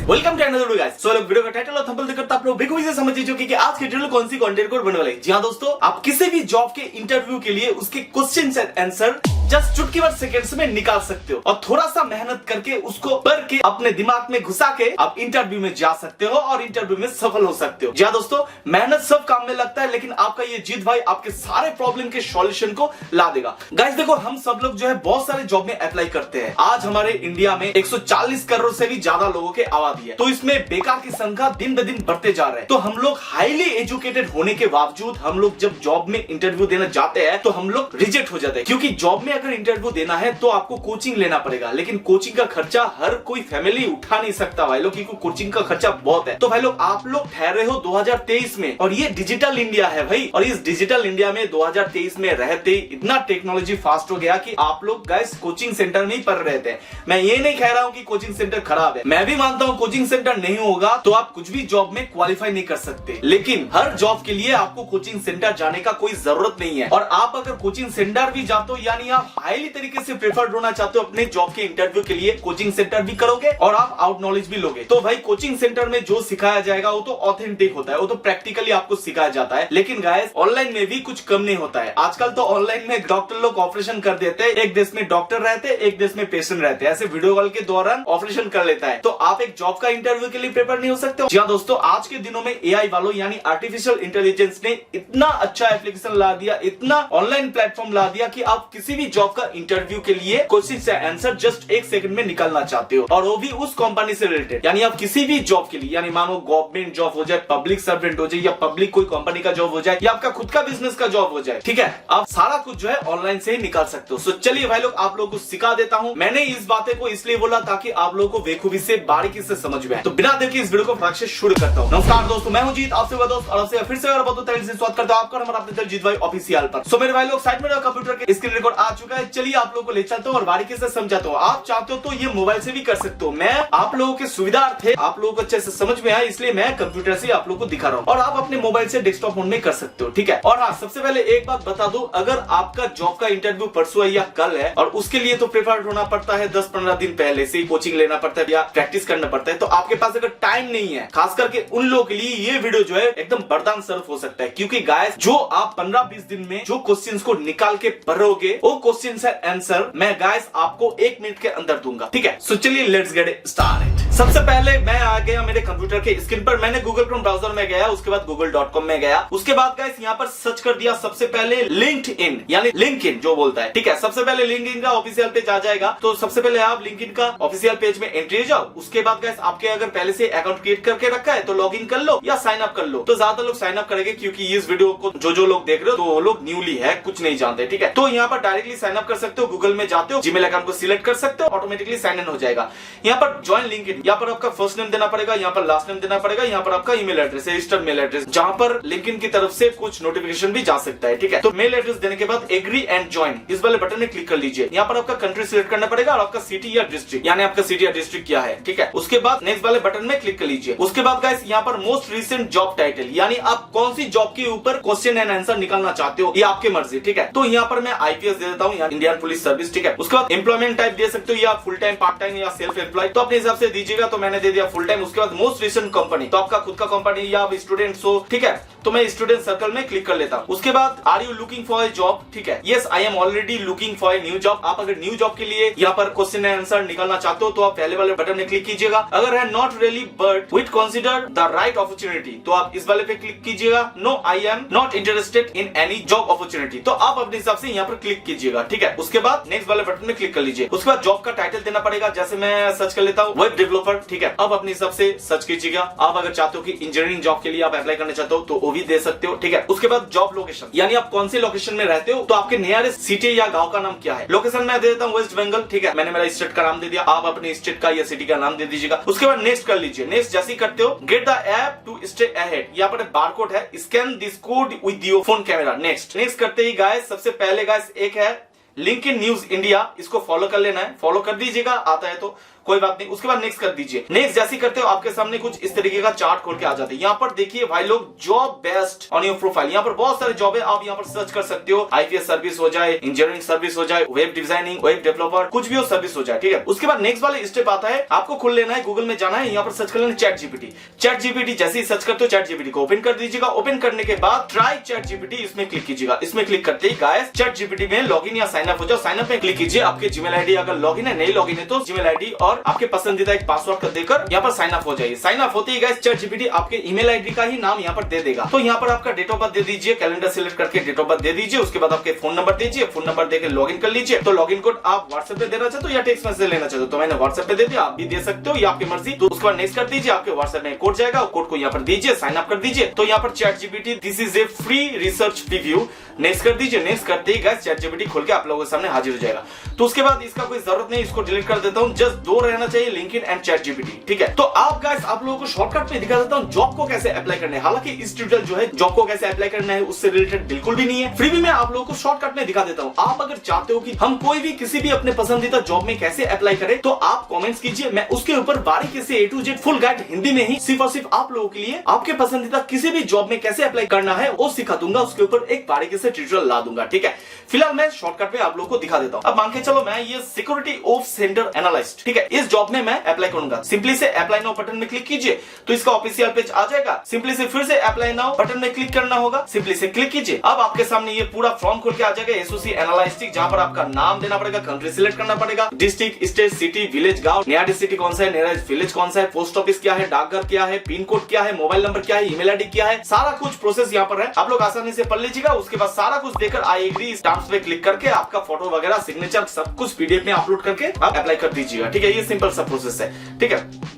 Welcome to another video guys. So लोग वीडियो का टाइटल और थंबनेल देखकर आप लोग बेखूबी से समझ चुके कि आज के वीडियो कौन सी कंटेंट कोड बनने वाला है। जी हां दोस्तों, आप किसी भी जॉब के इंटरव्यू के लिए उसके क्वेश्चन एंड आंसर जस्ट चुटकी भर सेकंड्स में निकाल सकते हो और थोड़ा सा मेहनत करके उसको पढ़ के अपने दिमाग में घुसा के आप इंटरव्यू में जा सकते हो और इंटरव्यू में सफल हो सकते हो। जी हां दोस्तों, मेहनत सब काम में लगता है, लेकिन आपका ये जीत भाई आपके सारे प्रॉब्लम के सॉल्यूशन को ला देगा। गाइस देखो, हम सब लोग जो है बहुत सारे जॉब में अप्लाई करते हैं। आज हमारे इंडिया में 140 करोड़ से भी ज्यादा लोगों की आबादी है, तो इसमें बेकार की संख्या दिन ब दिन बढ़ते जा रहे हैं। तो हम लोग हाईली एजुकेटेड होने के बावजूद हम लोग जब जॉब में इंटरव्यू देना जाते हैं तो हम लोग रिजेक्ट हो जाते हैं, क्योंकि जॉब में अगर इंटरव्यू देना है तो आपको कोचिंग लेना पड़ेगा, लेकिन कोचिंग का खर्चा हर कोई फैमिली उठा नहीं सकता भाई लोग, क्योंकि कोचिंग का खर्चा बहुत है। तो भाई लोग, आप लोग ठहरे हो 2023 में और ये डिजिटल इंडिया है भाई, और इस डिजिटल इंडिया में 2023 में रहते इतना टेक्नोलॉजी फास्ट हो गया कि आप लोग गाइस कोचिंग सेंटर में ही पढ़ रहे थे। मैं ये नहीं कह रहा हूं कि कोचिंग सेंटर खराब है, मैं भी मानता हूं कोचिंग सेंटर नहीं होगा तो आप कुछ भी जॉब में क्वालिफाई नहीं कर सकते, लेकिन हर जॉब के लिए आपको कोचिंग सेंटर जाने का कोई जरूरत नहीं है। और आप अगर कोचिंग सेंटर भी जाते हो, यानी आप हाईली तरीके से प्रेफर्ड होना चाहते हो अपने जॉब के इंटरव्यू के लिए, कोचिंग सेंटर भी करोगे और आप आउट नॉलेज भी लोगे। तो भाई कोचिंग सेंटर में जो सिखाया जाएगा वो तो ऑथेंटिक होता है, वो तो प्रैक्टिकली आपको सिखाया जाता है। लेकिन गाइस, ऑनलाइन में भी कुछ कम नहीं होता है। आजकल तो ऑनलाइन में डॉक्टर लोग ऑपरेशन कर देते हैं, एक देश में डॉक्टर रहते हैं, एक देश में पेशेंट रहते हैं, ऐसे वीडियो कॉल के दौरान ऑपरेशन कर लेता है। तो आप एक जॉब का इंटरव्यू के लिए प्रिपेयर नहीं हो सकते हो। जी हाँ दोस्तों, आज के दिनों में एआई वालों यानी आर्टिफिशियल इंटेलिजेंस ने इतना अच्छा एप्लीकेशन ला दिया, इतना ऑनलाइन प्लेटफॉर्म ला दिया कि आप किसी भी जॉब का इंटरव्यू के लिए क्वेश्चन से आंसर जस्ट एक सेकंड में निकालना चाहते हो, और वो भी उस कंपनी से रिलेटेड। यानी आप किसी भी जॉब के लिए, यानी मानो गवर्नमेंट जॉब हो जाए, पब्लिक सर्वेंट हो जाए, या पब्लिक कोई कंपनी का जॉब हो जाए, या आपका खुद का बिजनेस का जॉब हो जाए, ठीक है, आप सारा कुछ जो है ऑनलाइन से ही निकाल सकते हो। सो चलिए भाई लोग, आप लोगों को सिखा देता हूं। मैंने इस बातें को इसलिए बोला ताकि आप लोगों को बेखूबी से बारीकी से समझ में आए। तो बिना देर के इस वीडियो को फटाक से शुरू करता हूं। नमस्कार दोस्तों, मैं हूं जीत, आपसे दोस्त, और आपसे फिर से बहुत तरीके से स्वागत करता हूं आपका हमारा अपने जीत भाई ऑफिशियल पर। सो मेरे भाई लोग, साइड में कंप्यूटर के स्क्रीन रिकॉर्ड आ चुका है। चलिए आप लोगों को ले चलता हूं और बारीकी से समझाता हूं। आप चाहते हो तो ये मोबाइल से भी कर सकते हो। मैं आप लोगों के सुविधार्थ आप लोगों को अच्छे से समझ में आए, इसलिए मैं कंप्यूटर से आप लोगों को दिखा रहा हूं, और आप अपने मोबाइल से डेस्कटॉप मोड में कर सकते हो, ठीक है। और हाँ, सबसे पहले एक बात बता दूं, अगर आपका जॉब का इंटरव्यू परसों है या कल है, और उसके लिए तो प्रिपेयर होना पड़ता है 10-15 दिन पहले से ही, कोचिंग लेना पड़ता है या प्रैक्टिस करना पड़ता है। तो आपके पास अगर टाइम नहीं है, खास करके उन लोगों के लिए ये वीडियो जो है एकदम वरदान स्वरूप हो सकता है, क्योंकि गाइस, जो आप 15-20 दिन में जो क्वेश्चंस को निकाल के पढ़ोगे, वो क्वेश्चन से आंसर मैं गाइस आपको 1 मिनट के अंदर दूंगा, ठीक है। सो चलिए लेट्स गेट स्टार्टेड। सबसे पहले मैं आ गया मेरे कंप्यूटर के स्क्रीन पर। मैंने गूगल क्रोम ब्राउजर में गया, उसके बाद google.com में गया, उसके बाद गाइस यहाँ पर सर्च कर दिया सबसे पहले लिंक्डइन, यानी लिंक्डइन जो बोलता है, ठीक है। सबसे पहले लिंक्डइन का ऑफिशियल पेज आ जाएगा, तो सबसे पहले आप लिंक्डइन का ऑफिशियल पेज में एंट्री जाओ। उसके बाद गाइस, आपके अगर पहले से अकाउंट क्रिएट करके रखा है तो लॉग इन कर लो या साइन अप कर लो। तो ज्यादा लोग साइन अप करेंगे, क्योंकि इस वीडियो को जो लोग देख रहे हो तो वो लोग न्यूली है, कुछ नहीं जानते, ठीक है। तो यहाँ पर डायरेक्टली साइन अप कर सकते हो। गूगल में जाते हो, जीमेल अकाउंट को सिलेक्ट कर सकते हो, ऑटोमेटिकली साइन इन हो जाएगा। यहाँ पर ज्वाइन लिंक्डइन, यहाँ पर आपका फर्स्ट नेम देना पड़ेगा, यहाँ पर लास्ट नेम देना पड़ेगा, यहाँ पर आपका email address, registered mail address, जहां पर लिंक्डइन की तरफ से कुछ नोटिफिकेशन भी जा सकता है, ठीक है। तो मेल एड्रेस देने के बाद एग्री एंड ज्वाइन इस वाले बटन में क्लिक कर लीजिए। यहाँ पर आपका कंट्री सिलेक्ट करना पड़ेगा और आपका सिटी या डिस्ट्रिक्ट, यानी आपका सिटी या डिस्ट्रिक्ट क्या है, ठीक है। उसके बाद नेक्स्ट वाले बटन में क्लिक कर लीजिए। उसके बाद गाइस, यहाँ पर मोस्ट रिसेंट जॉब टाइटल, यानी आप कौन सी जॉब के ऊपर क्वेश्चन एंड आंसर निकालना चाहते हो, ये आपकी मर्जी, ठीक है। तो यहाँ पर मैं आईपीएस दे देता हूँ, इंडियन पुलिस सर्विस, ठीक है। उसके बाद एम्प्लॉयमेंट टाइप दे सकते हो, या फुल टाइम, पार्ट टाइम या सेल्फ एम्प्लॉय, तो अपने हिसाब से दीजिएगा। तो मैंने दे दिया फुल टाइम। उसके बाद मोस्ट रिसेंट कंपनी, तो आपका खुद का कंपनी या आप स्टूडेंट्स हो, ठीक है, तो मैं स्टूडेंट सर्कल में क्लिक कर लेता हूँ। उसके बाद are you looking for a job, ठीक है, yes I am already looking for a new job. आप अगर न्यू जॉब के लिए यहाँ पर क्वेश्चन एंड आंसर निकालना चाहते हो तो आप पहले वाले बटन में क्लिक कीजिएगा। अगर है not really but would consider the right opportunity, तो आप इस वाले पे क्लिक कीजिएगा। No I am not interested in any job opportunity, तो आप अपने हिसाब से यहाँ पर क्लिक कीजिएगा, ठीक है। उसके बाद नेक्स्ट वाले बटन में क्लिक कर लीजिए। उसके बाद जॉब का टाइटल देना पड़ेगा, जैसे मैं सर्च कर लेता हूँ वेब डेवलपर, ठीक है। अब अपने हिसाब से सर्च कीजिएगा। आप अगर चाहते हो कि इंजीनियरिंग जॉब के लिए आप अप्लाई करना चाहते हो तो वो भी दे सकते हो, ठीक है। उसके बाद जॉब लोकेशन, यानी आप कौन से लोकेशन में रहते हो, तो आपके नियरेस्ट सिटी या गांव का नाम क्या है। लोकेशन मैं दे देता हूँ वेस्ट बंगाल, ठीक है। मैंने मेरा स्टेट का नाम दे दिया, आप अपने स्टेट का या सिटी का नाम दे दीजिएगा। उसके बाद नेक्स्ट कर लीजिए। नेक्स्ट जैसे ही करते हो, get the app to stay ahead, यहाँ पर बारकोड है, scan this code with your phone camera. Next करते ही गाइस, सबसे पहले गाइस एक है लिंक्डइन न्यूज इंडिया, इसको फॉलो कर लेना है, फॉलो कर दीजिएगा, आता है तो कोई बात नहीं। उसके बाद नेक्स्ट कर दीजिए। नेक्स्ट जैसे करते हो आपके सामने कुछ इस तरीके का चार्ट खोल के आ जाते हैं। यहाँ पर देखिए भाई लोग, job based on your profile, यहाँ पर बहुत सारे जॉब है, आप यहाँ पर सर्च कर सकते हो। आईपीएस सर्विस हो जाए, इंजीनियरिंग सर्विस हो जाए, वेब डिजाइनिंग, वेब डेवलपर, कुछ भी हो सर्विस हो जाए, ठीक है। उसके बाद नेक्स्ट वाले स्टेप आता है, आपको खोल लेना है, गूगल में जाना है, यहाँ पर सर्च कर लेना चैट जीपीटी। चैट जीपीटी जैसे ही सर्च करते हो चैट जीपीटी को ओपन कर दीजिएगा। ओपन करने के बाद ट्राई चैट जीपीटी इसमें क्लिक कीजिएगा। इसमें क्लिक करते ही गाइस चैट जीपीटी में लॉगिन या साइन अप हो जाओ। साइन अप में क्लिक कीजिए। आपके जीमेल आईडी अगर लॉगिन है, नहीं लॉगिन है तो जीमेल आईडी और आपके पसंदीदा एक पासवर्ड कर देकर यहाँ पर साइन अप हो जाइए। साइन अप होते ही गाइस चैट जीपीटी आपके ईमेल आईडी का ही नाम यहाँ पर दे देगा। तो यहाँ पर आपका डेट ऑफ बर्थ दे दीजिए, कैलेंडर सिलेक्ट करके डेट ऑफ बर्थ दे दीजिए। उसके बाद आपके फोन नंबर दीजिए, फोन नंबर देकर लॉगिन कर लीजिए। तो लॉगिन कोड आप व्हाट्सएप पे देना चाहते हो या टेक्स्ट मैसेज लेना चाहते हो तो मैंने व्हाट्सएप पे दे दिया, आप भी दे सकते हो, ये आपकी मर्जी। तो उसके बाद नेक्स्ट कर दीजिए, आपके व्हाट्सएप में कोड जाएगा, कोड को यहाँ पर दीजिए, साइन अप कर दीजिए। तो यहाँ पर chat GPT this is a free research preview, next कर दीजिए। नेक्स्ट करते ही गाइस चैट जीपीटी खोल के आप लोगों के सामने हाजिर हो जाएगा। तो उसके बाद इसका कोई जरूरत नहीं, इसको डिलीट कर देता हूँ। जस्ट दो रहना चाहिए, लिंक्डइन एंड चैट जीपीटी, ठीक है। तो आप गाइस आप लोगों को शॉर्टकट में दिखा देता हूँ जॉब को कैसे अप्लाई करना है। हालांकि इस ट्यूटोरियल जो है जॉब को कैसे अप्लाई करना है उससे रिलेटेड बिल्कुल भी नहीं है, फिर भी मैं आप लोगों को शॉर्टकट में दिखा देता हूँ। आप अगर चाहते हो कि हम कोई भी किसी भी अपने पसंदीदा जॉब में कैसे अप्लाई करें तो आप कमेंट्स कीजिए, मैं उसके ऊपर बारीकी से A to Z full guide Hindi में ही सिर्फ और सिर्फ आप लोगों के लिए आपके पसंदीदा किसी भी जॉब में कैसे अप्लाई करना है वो सिखा दूंगा। उसके ऊपर एक बारीकी से ट्यूटोरियल ला दूंगा, ठीक है। फिलहाल मैं शॉर्टकट में आप लोगों को दिखा देता हूँ। अब मान के चलो मैं ये सिक्योरिटी ऑफ सेंटर एनालिस्ट, ठीक है, इस जॉब में मैं अप्लाई करूंगा। सिंपली से अप्लाई नाउ बटन में क्लिक कीजिए तो इसका ऑफिशियल पेज आ जाएगा। सिंपली से फिर से अप्लाई नाउ बटन में क्लिक करना होगा, सिंपली से क्लिक कीजिए। अब आपके सामने ये पूरा फॉर्म खोल के आ जाएगा एसओसी एनालिस्टिक, जहां पर आपका नाम देना पड़ेगा, कंट्री सिलेक्ट करना पड़ेगा, डिस्ट्रिक्ट, स्टेट, सिटी, विलेज, गांव, नियरेस्ट सिटी कौन सा है, नियरेस्ट विलेज कौन सा है, पोस्ट ऑफिस क्या है, डाकघर क्या है, पिन कोड क्या है, मोबाइल नंबर क्या है, ईमेल आईडी क्या है, सारा कुछ प्रोसेस यहाँ पर है। आप लोग आसानी से पढ़ लीजिएगा। उसके बाद सारा कुछ देकर आई एग्री स्टैम्प्स पे क्लिक करके आपका फोटो वगैरह सिग्नेचर सब कुछ पीडीएफ में अपलोड करके आप अप्लाई कर दीजिएगा, ठीक है। ये सिंपल सा प्रोसेस है, ठीक है।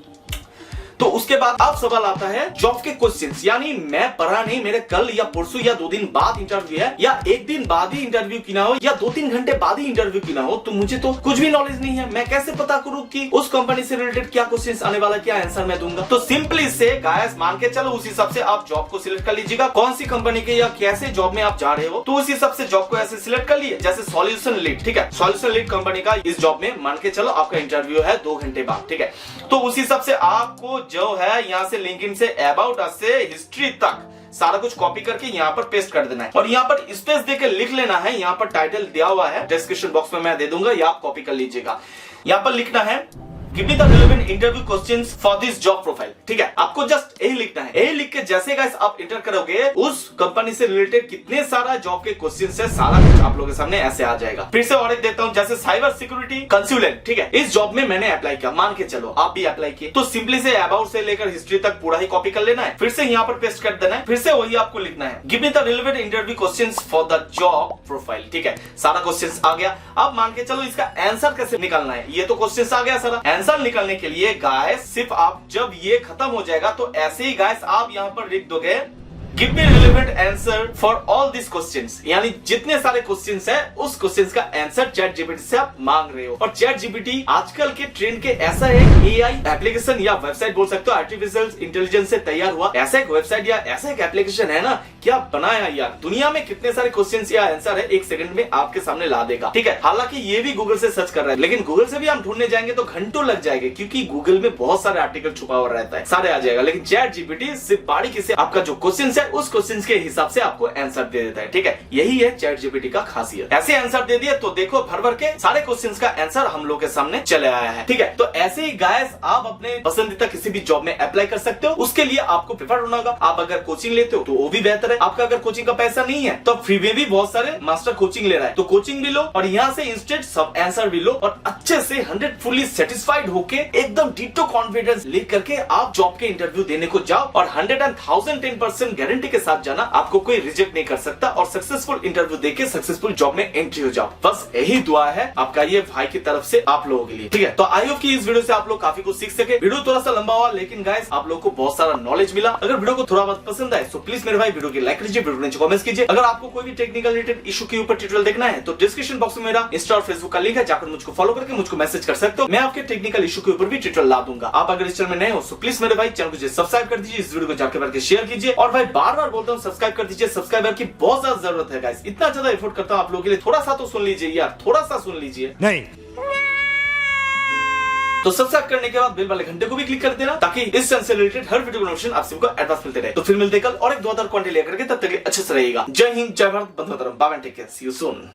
तो उसके बाद अब सवाल आता है जॉब के क्वेश्चंस, यानी मैं पढ़ा नहीं, मेरे कल या परसों या 2 दिन बाद इंटरव्यू है या 1 दिन बाद ही इंटरव्यू की ना हो या 2-3 घंटे बाद ही इंटरव्यू की ना हो, तो मुझे तो कुछ भी नॉलेज नहीं है। मैं कैसे पता करूं कि उस कंपनी से रिलेटेड क्या क्वेश्चंस आने वाला, क्या आंसर मैं दूंगा। तो सिंपली से गाइस मान के चलो उस हिसाब से आप जॉब को सिलेक्ट कर लीजिएगा, कौन सी कंपनी के या कैसे जॉब में आप जा रहे हो, तो उस हिसाब से जॉब को ऐसे सिलेक्ट कर लिए। जैसे सॉल्यूशन लीड, ठीक है, सॉल्यूशन लीड कंपनी का इस जॉब में मान के चलो आपका इंटरव्यू है 2 घंटे बाद, ठीक है। तो उस हिसाब से आपको जो है यहाँ से लिंक्डइन से अबाउट अस से हिस्ट्री तक सारा कुछ कॉपी करके यहाँ पर पेस्ट कर देना है और यहाँ पर स्पेस देकर लिख लेना है। यहाँ पर टाइटल दिया हुआ है, डिस्क्रिप्शन बॉक्स में मैं दे दूंगा, या आप कॉपी कर लीजिएगा। यहाँ पर लिखना है give me the relevant interview questions for this job profile, ठीक है। आपको जस्ट यही लिखना है। यही लिख के जैसे गाइस आप इंटर करोगे उस कंपनी से रिलेटेड कितने सारा जॉब के क्वेश्चंस है, सारा कुछ आप लोगों के सामने ऐसे आ जाएगा। फिर से और एक देता हूं, जैसे साइबर सिक्योरिटी कंसल्टेंट, ठीक है, इस जॉब में मैंने अप्लाई किया, मान के चलो आप भी अप्लाई किए, तो सिंपली से अबाउट से लेकर हिस्ट्री तक पूरा ही कॉपी कर लेना है, फिर से यहाँ पर पेस्ट कर देना है, फिर से वही आपको लिखना है give me the relevant interview questions for the job profile, ठीक है। सारा क्वेश्चंस आ गया। अब मान के चलो इसका आंसर कैसे निकालना है, ये तो क्वेश्चंस आ गया सारा। आंसर निकालने के लिए गाइस सिर्फ आप जब ये खत्म हो जाएगा तो ऐसे ही गाइस आप यहां पर लिख दोगे give me relevant answer for all this questions, यानी जितने सारे क्वेश्चंस है उस क्वेश्चंस का आंसर चैट जीपीटी से आप मांग रहे हो। और चैट जीपीटी आजकल के ट्रेंड के ऐसा एक एआई एप्लीकेशन या वेबसाइट बोल सकते हो, आर्टिफिशियल इंटेलिजेंस से तैयार हुआ ऐसा एक वेबसाइट या ऐसा एक एप्लीकेशन है ना, क्या बनाया यार। दुनिया में कितने सारे क्वेश्चंस या आंसर है 1 सेकंड में आपके सामने ला देगा, ठीक है। हालांकि ये भी गूगल से सर्च कर रहा है, लेकिन गूगल से भी हम ढूंढने जाएंगे तो घंटों लग जाएंगे, क्योंकि गूगल में बहुत सारे आर्टिकल छुपा हुआ रहता है, सारे आ जाएगा। लेकिन चैट जीपीटी सिर्फ बारीकी से आपका जो क्वेश्चन है उस क्वेश्चन के हिसाब से आपको आंसर दे देता है, ठीक है। यही है चैट जीपीटी का खासियत। ऐसे आंसर दे दिया तो देखो भर भर के सारे क्वेश्चंस का आंसर हम लोग के सामने चले आया है, ठीक है। तो ऐसे ही गाइस आप अपने पसंदीदा किसी भी जॉब में अप्लाई कर सकते हो। उसके लिए आपको प्रिफर होना होगा, आप अगर कोचिंग लेते हो तो वो भी बेहतर है। आपका अगर कोचिंग का पैसा नहीं है तो फ्री में भी बहुत सारे मास्टर कोचिंग ले रहा है, तो कोचिंग भी लो और यहाँ से इंस्टेंट सब आंसर भी लो और अच्छे से 100 फुल्ली सेटिस्फाइड होके एकदम डिटो कॉन्फिडेंस लेकर के आप जॉब के इंटरव्यू देने को जाओ और 110% गारंटी के साथ जाना, आपको कोई रिजेक्ट नहीं कर सकता और सक्सेसफुल इंटरव्यू देके सक्सेसफुल जॉब में एंट्री हो जाओ। बस यही दुआ है आपका ये भाई की तरफ से आप लोगों के लिए, ठीक है। तो आई होप कि इस वीडियो से आप लोग काफी कुछ सीख सके। वीडियो थोड़ा सा लंबा हुआ लेकिन गाइस आप लोग को बहुत सारा नॉलेज मिला। अगर वीडियो को थोड़ा बहुत पसंद आए तो प्लीज मेरे भाई वीडियो की लाइक कीजिए, वीडियो नीचे कमेंट्स कीजिए। अगर आपको कोई भी टेक्निकल रिलेटेड इशू के ऊपर ट्यूटोरियल देखना है तो डिस्क्रिप्शन बॉक्स में मेरा इंस्टा और फेसबुक का लिंक है, जाकर मुझको फॉलो करके मुझको मैसेज कर सकते हो। मैं आपके टेक्निकल इशू के ऊपर भी ट्यूटोरियल ला दूंगा। आप अगर इस चैनल में नए हो तो प्लीज मेरे भाई चैनल को सब्सक्राइब कर दीजिए, इस वीडियो को जाकर करके शेयर कीजिए और भाई बार बार बोलता हूँ सब्सक्राइब कर दीजिए। सब्सक्राइबर की बहुत ज्यादा जरूरत है गाइस, इतना ज्यादा एफर्ट करता हूँ आप लोगों के लिए, थोड़ा सा तो सुन लीजिए यार, थोड़ा सा सुन लीजिए। नहीं तो सब्सक्राइब करने के बाद बेल वाले घंटे को भी क्लिक कर देना, ताकि इस चैनल से रिलेटेड हर वीडियो का नोटिफिकेशन आप सबको एडवांस मिलते रहे। तो फिर मिलते कल और एक 2 कंटेंट लेकर के, तब तक के अच्छे से रहिएगा। जय हिंद, जय भारत, बंदे मातरम, bye bye, take care, see you soon.